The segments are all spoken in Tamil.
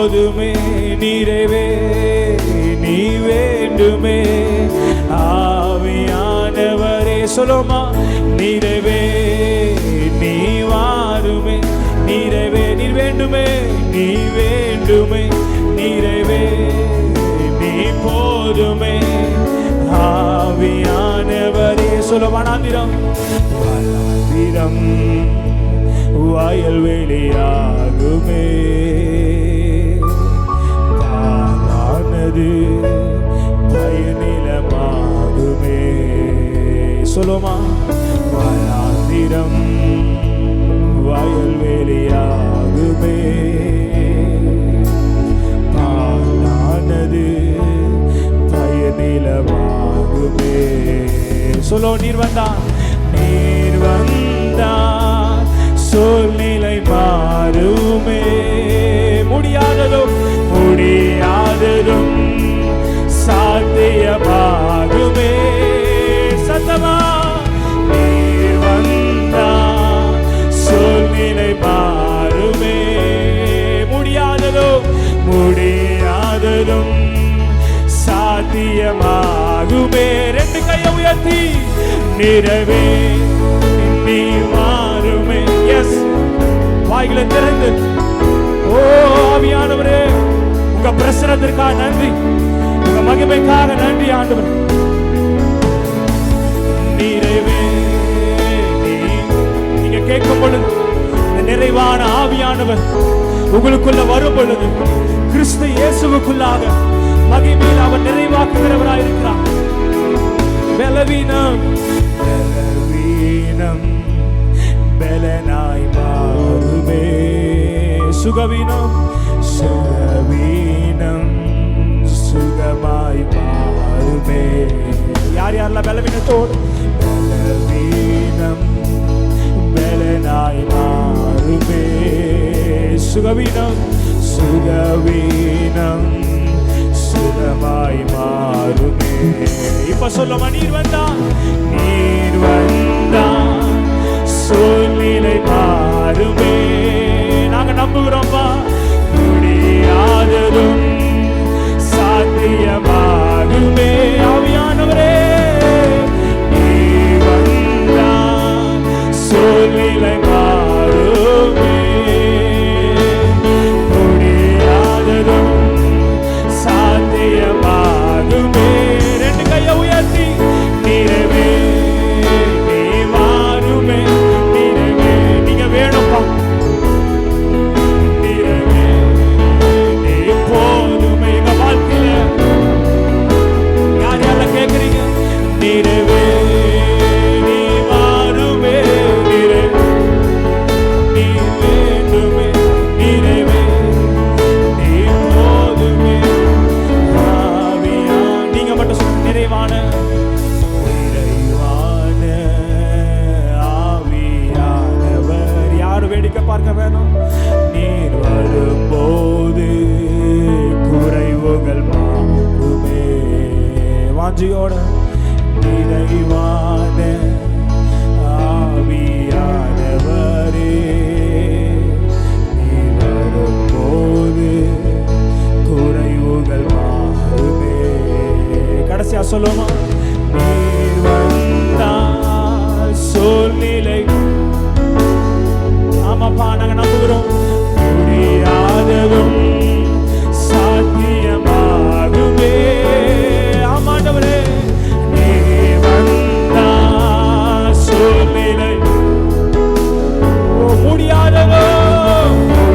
போதுமே நிறைவே நீ வேண்டுமே ஆவியானவரே சொல்லுமா நிறைவே நீ வாருமே நிறைவே நீ வேண்டுமே நீ வேண்டுமே நிறைவே நீ போதுமே ஆவியானவரே சொல்லுமா வனாந்திரம் வனாந்திரம் வயல்வெளியாகுமே பாலானது பயனிலமாகுமே சொல்லுமா வனாந்திரம் வயல்வெளியாகுமே பாலானது பயனிலமாகுமே சொல்லோ நீர் வந்தான் சூழ்நிலை மாறுமே முடியாததும் சாத்தியமாகுமே சத்தமா நீர் வந்தான் சூழ்நிலை மாறுமே முடியாததும் சாத்தியமாகுமே ரெண்டு கையை உயர்த்தி நிறைவே நீ மாறுமே எஸ் வாய்களை திறந்து ஓ ஆவியானவரே உங்க பிரசனத்திற்காக நன்றி உங்க மகிமைக்காக நன்றி ஆண்டவர் நிறைவே நீங்க கேட்கும் பொழுது நிறைவான ஆவியானவர் உங்களுக்குள்ள வரும் பொழுது கிறிஸ்து இயேசுவுக்குள்ளாக மகிமையில் அவர் நிறைவாக்குகிறவராய் இருக்கிறார் பலவீனம் பலனாய் மாறுமே சுகவீனம் சுகமாய் மாறுமே யார் யாரெல்லாம் பலவீனத்தோடு பலவீனம் பலனாய் மாறுமே சுகவீனம் சுகமாய் மாறுமே இப்ப சொல்லுமா நீர் வந்தான் சூழ்நிலை மாறுமே நாங்க நம்புகிறோம்பா முடியாததும் சாத்தியமாகுமே ஆவியானவரே நீ வந்தான் சூழ்நிலை மாறுமே முடியாததும் சாத்தியமாகுமே ரெண்டு கையை உயர்த்தி நிறைவே நீ மாறுமே நிறைவே நீங்க வேணும்பா நிறைவே நீ போதுமே எங்க வாழ்க்கையில யார் யாரெல்லாம் கேட்குறீங்க நிறைவே நீ மாறுமே நிறைவே நீ வேண்டுமே நிறைவே நீ போதுமே நீங்க மட்டும் சொல்லுங்க நிறைவான ஆவியானவர் யாரும் வேடிக்கை பார்க்க வேணும் நீர் வரும்போது குறைவுகள் மாறுமே வாஞ்சியோட நிறைவான ஆவியானவரே நீர் வரும்போது குறைவுகள் மாறுமே கடைசியா சொல்லுமா நீர் வந்தால் சூழ்நிலை ஆமாப்பா நாங்க நம்புகிறோம் முடியாததும் சாத்தியமாகுமே ஆமாண்டவரே நீ வந்தால் சூழ்நிலை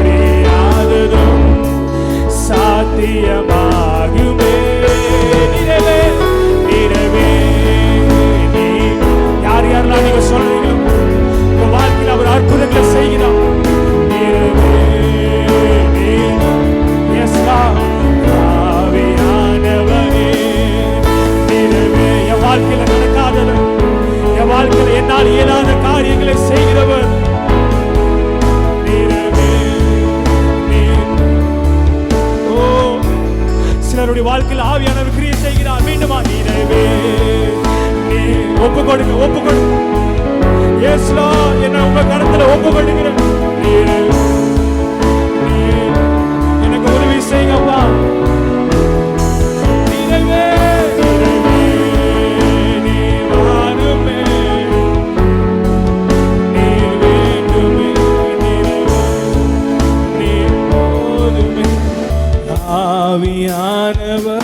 முடியாததும் சாத்தியமாகுமே நிறைவே நிறைவே நீ யார் யாரெல்லாம் நீங்க சொல்றீங்களோ உங்க வாழ்க்கையில் அவர் அற்புதங்களை செய்கிறார் நிறைவே நீ எஸ் ஆவியானவரே நிறைவே என் வாழ்க்கையில நடக்காதது என் வாழ்க்கையில என்னால் இயலாத காரியங்களை செய்கிறவர் சிலருடைய வாழ்க்கையில் ஆவியானவர் கிரியை செய்கிறார் மீண்டுமா நிறைவே நீ ஒப்பு கொடுங்க இயேசுவா என்ன உங்க கரத்துல ஒப்பு கொடுக்கிறேன் எனக்கு உதவி ஆவியானவர்